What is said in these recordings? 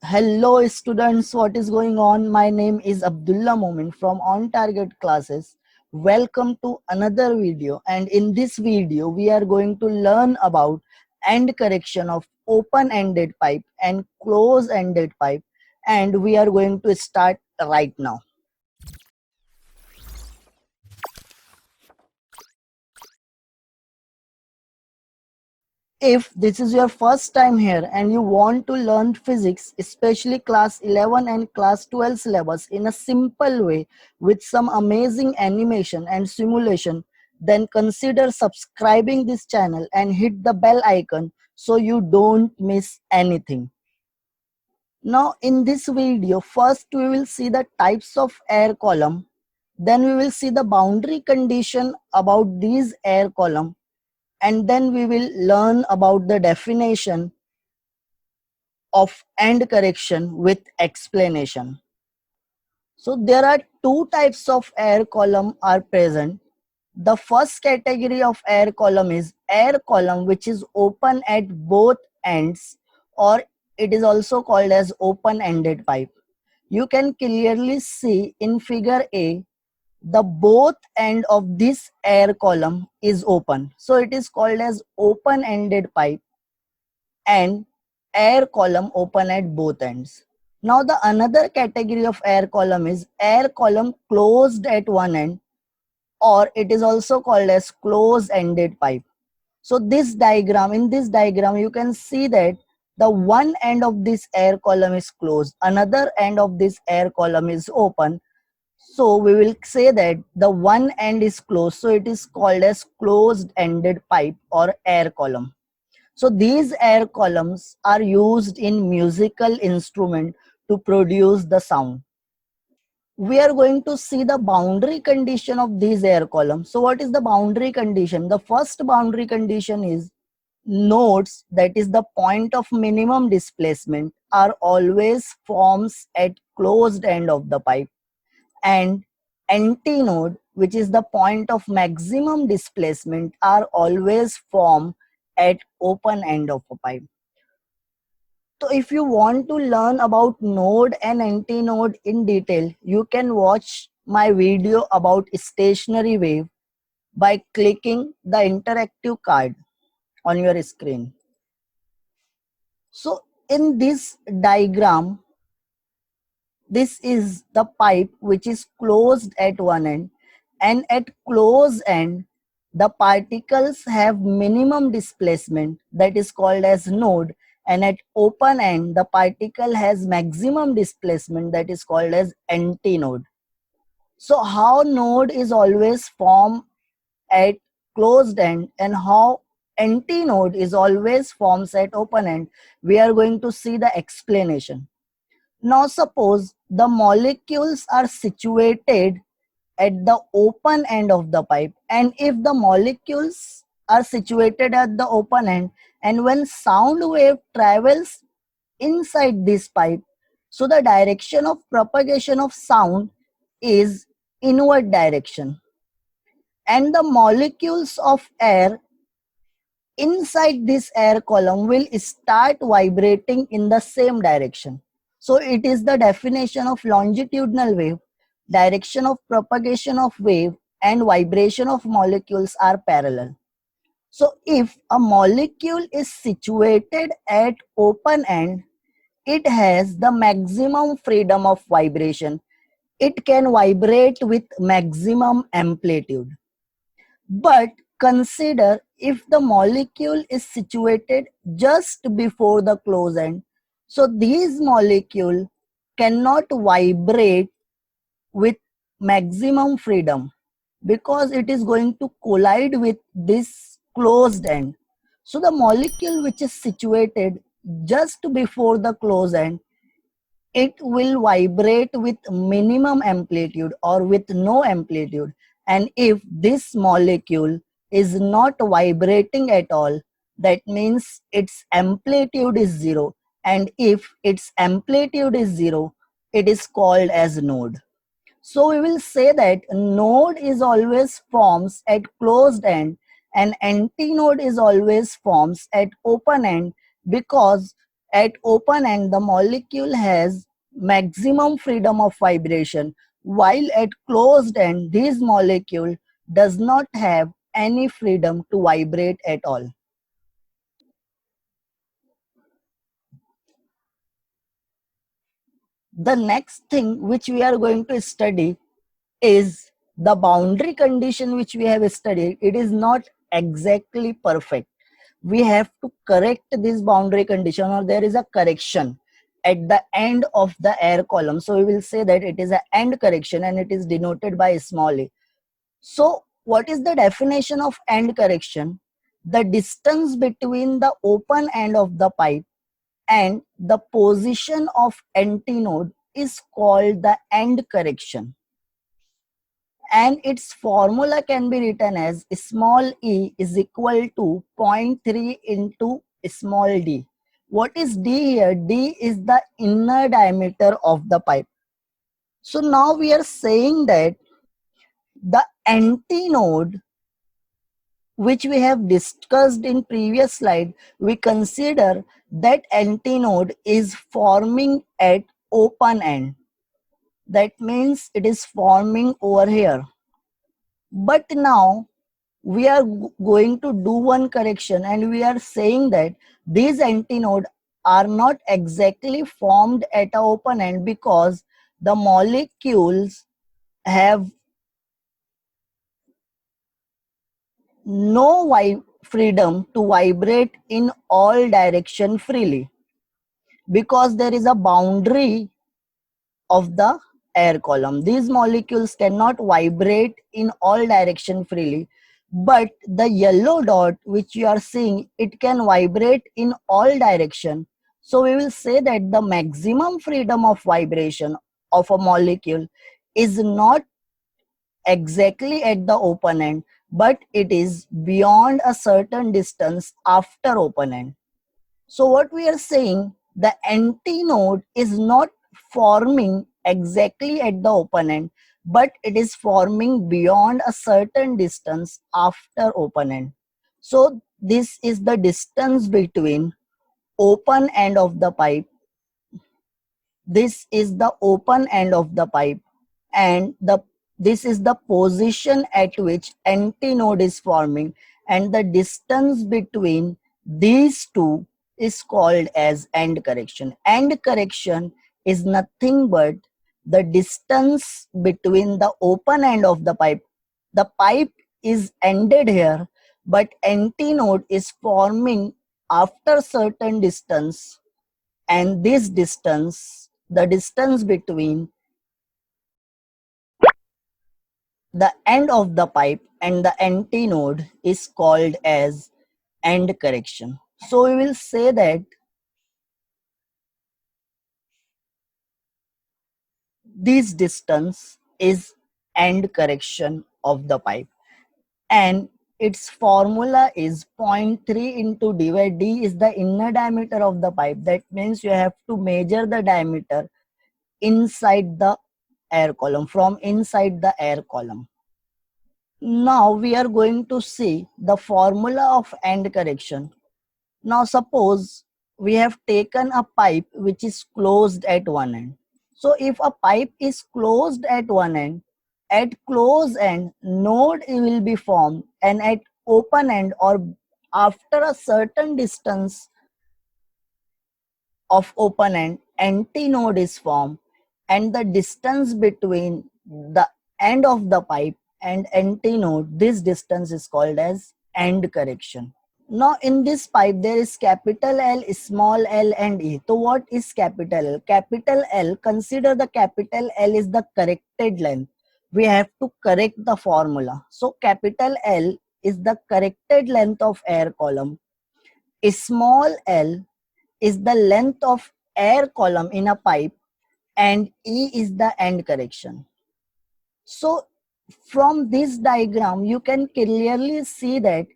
Hello students, what is going on? My name is Abdullah Momin from On Target Classes. Welcome to another video, and in this video we are going to learn about end correction of open-ended pipe and close-ended pipe, and we are going to start right now. If this is your first time here and you want to learn physics, especially class 11 and class 12 syllabus in a simple way with some amazing animation and simulation, then consider subscribing this channel and hit the bell icon so you don't miss anything. Now in this video, first we will see the types of air column, then we will see the boundary condition about these air column, and then we will learn about the definition of end correction with explanation. So there are two types of air column are present. The first category of air column is air column which is open at both ends, or it is also called as open-ended pipe. You can clearly see in figure A, the both end of this air column is open. So it is called as open-ended pipe and air column open at both ends. Now the another category of air column is air column closed at one end, or it is also called as close-ended pipe. So in this diagram you can see that the one end of this air column is closed, another end of this air column is open. So we will say that the one end is closed, so it is called as closed-ended pipe or air column. So these air columns are used in musical instrument to produce the sound. We are going to see the boundary condition of these air columns. So what is the boundary condition? The first boundary condition is nodes, that is the point of minimum displacement, are always forms at closed end of the pipe, and antinode, which is the point of maximum displacement, are always formed at open end of a pipe. So if you want to learn about node and antinode in detail, you can watch my video about stationary wave by clicking the interactive card on your screen. So in this diagram, this is the pipe which is closed at one end, and at close end the particles have minimum displacement, that is called as node, and at open end the particle has maximum displacement, that is called as antinode. So how node is always formed at closed end and how antinode is always forms at open end, we are going to see the explanation. Now suppose the molecules are situated at the open end of the pipe, and if the molecules are situated at the open end and when sound wave travels inside this pipe, so the direction of propagation of sound is inward direction, and the molecules of air inside this air column will start vibrating in the same direction. So it is the definition of longitudinal wave. Direction of propagation of wave and vibration of molecules are parallel. So if a molecule is situated at open end, it has the maximum freedom of vibration. It can vibrate with maximum amplitude. But consider if the molecule is situated just before the close end. So these molecules cannot vibrate with maximum freedom because it is going to collide with this closed end. So the molecule which is situated just before the close end, it will vibrate with minimum amplitude or with no amplitude. And if this molecule is not vibrating at all, that means its amplitude is zero. And if its amplitude is zero, it is called as node. So we will say that node is always forms at closed end and antinode is always forms at open end, because At open end, the molecule has maximum freedom of vibration, while at closed end, this molecule does not have any freedom to vibrate at all. The next thing which we are going to study is the boundary condition which we have studied. It is not exactly perfect. We have to correct this boundary condition, or there is a correction at the end of the air column. So we will say that it is an end correction and it is denoted by small a. So what is the definition of end correction? The distance between the open end of the pipe and the position of antinode is called the end correction, and its formula can be written as small e is equal to zero point 0.3 into small d. What is d here? D is the inner diameter of the pipe. So now we are saying that the antinode, which we have discussed in previous slide, we consider that antinode is forming at open end. That means it is forming over here. But now we are going to do one correction, and we are saying that these antinodes are not exactly formed at an open end because the molecules have no freedom to vibrate in all direction freely, because there is a boundary of the air column. These molecules cannot vibrate in all direction freely, but the yellow dot which you are seeing, it can vibrate in all direction. So we will say that the maximum freedom of vibration of a molecule is not exactly at the open end, but it is beyond a certain distance after open end. So what we are saying, the antinode is not forming exactly at the open end, but it is forming beyond a certain distance after open end. So this is the distance between open end of the pipe. This is the open end of the pipe, and this is the position at which antinode is forming, and the distance between these two is called as end correction. End correction is nothing but the distance between the open end of the pipe. The pipe is ended here, but antinode is forming after certain distance, and this distance, the distance between the end of the pipe and the antinode, is called as end correction. So we will say that this distance is end correction of the pipe, and its formula is 0.3 into d, where d is the inner diameter of the pipe. That means you have to measure the diameter inside the air column, from inside the air column. Now we are going to see the formula of end correction. Now suppose we have taken a pipe which is closed at one end. So if a pipe is closed at one end, at close end node will be formed, and at open end, or after a certain distance of open end, antinode is formed, and the distance between the end of the pipe and antinode, this distance is called as end correction. Now in this pipe there is capital L, small l and e. So what is capital L? Capital L, consider the capital L is the corrected length. We have to correct the formula. So capital L is the corrected length of air column. Small l is the length of air column in a pipe, and E is the end correction. So from this diagram, you can clearly see that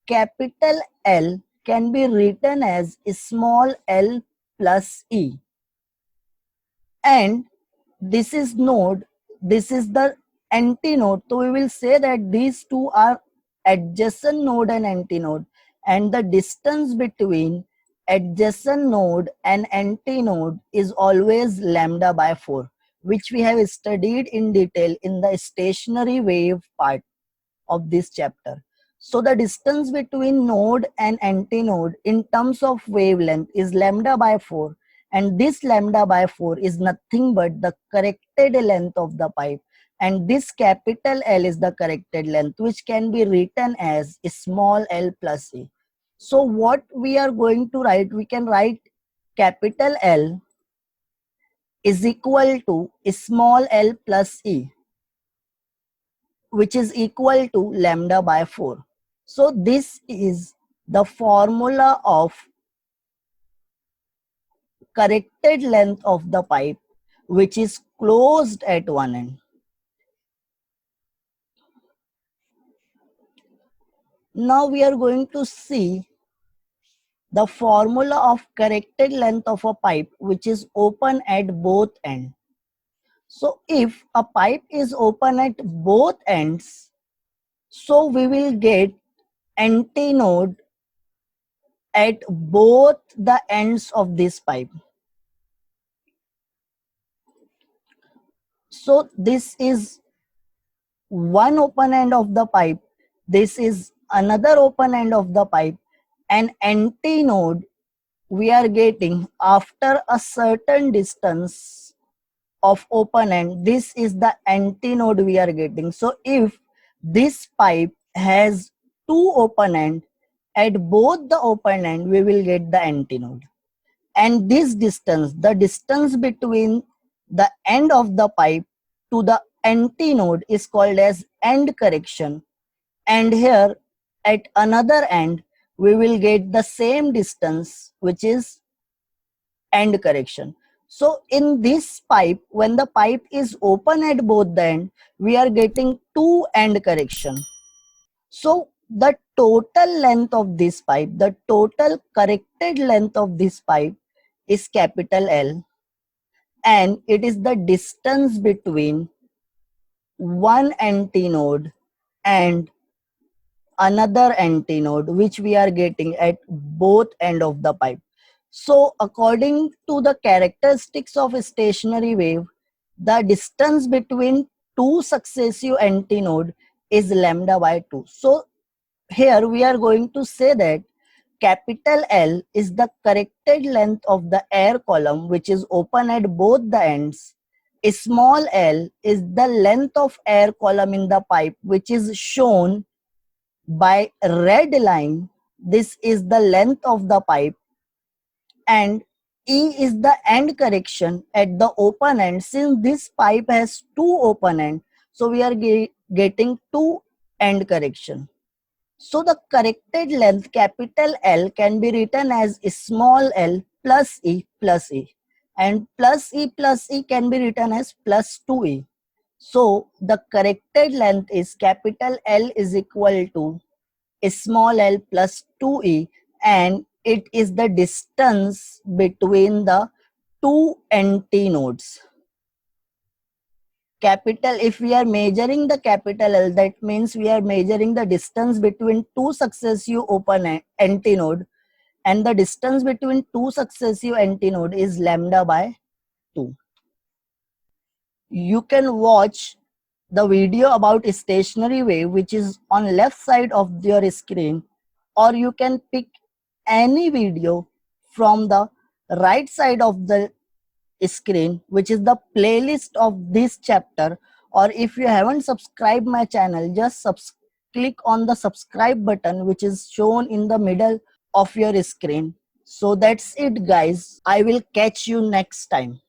capital L can be written as small l plus E. And this is node, this is the antinode. So we will say that these two are adjacent node and antinode, and the distance between adjacent node and antinode is always lambda by 4, which we have studied in detail in the stationary wave part of this chapter. So the distance between node and antinode in terms of wavelength is lambda by 4, and this lambda by 4 is nothing but the corrected length of the pipe, and this capital L is the corrected length, which can be written as small l plus e. So what we are going to write, we can write capital L is equal to small l plus e, which is equal to lambda by 4. So this is the formula of corrected length of the pipe, which is closed at one end. Now we are going to see the formula of corrected length of a pipe which is open at both ends. So if a pipe is open at both ends, so we will get antinode at both the ends of this pipe. So this is one open end of the pipe, this is another open end of the pipe, and antinode we are getting after a certain distance of open end. This is the antinode we are getting. So if this pipe has two open end, at both the open end we will get the antinode, and this distance, the distance between the end of the pipe to the antinode, is called as end correction, and here at another end we will get the same distance, which is end correction. So in this pipe, when the pipe is open at both the end, we are getting two end correction. So the total length of this pipe, the total corrected length of this pipe is capital L, and it is the distance between one antinode and another antinode, which we are getting at both end of the pipe. So according to the characteristics of a stationary wave, the distance between two successive antinode is lambda by 2. So here we are going to say that capital L is the corrected length of the air column, which is open at both the ends. Small l is the length of air column in the pipe, which is shown by red line. This is the length of the pipe, and E is the end correction at the open end. Since this pipe has two open end, so we are getting two end correction. So the corrected length capital L can be written as small l plus E, and plus E can be written as plus 2E. So the corrected length is capital L is equal to small l plus 2E, and it is the distance between the two antinodes. Capital, if we are measuring the capital L, that means we are measuring the distance between two successive open antinode, and the distance between two successive antinode is lambda by 2. You can watch the video about stationary wave, which is on left side of your screen, or you can pick any video from the right side of the screen, which is the playlist of this chapter. Or if you haven't subscribed my channel, just click on the subscribe button, which is shown in the middle of your screen. So that's it guys, I will catch you next time.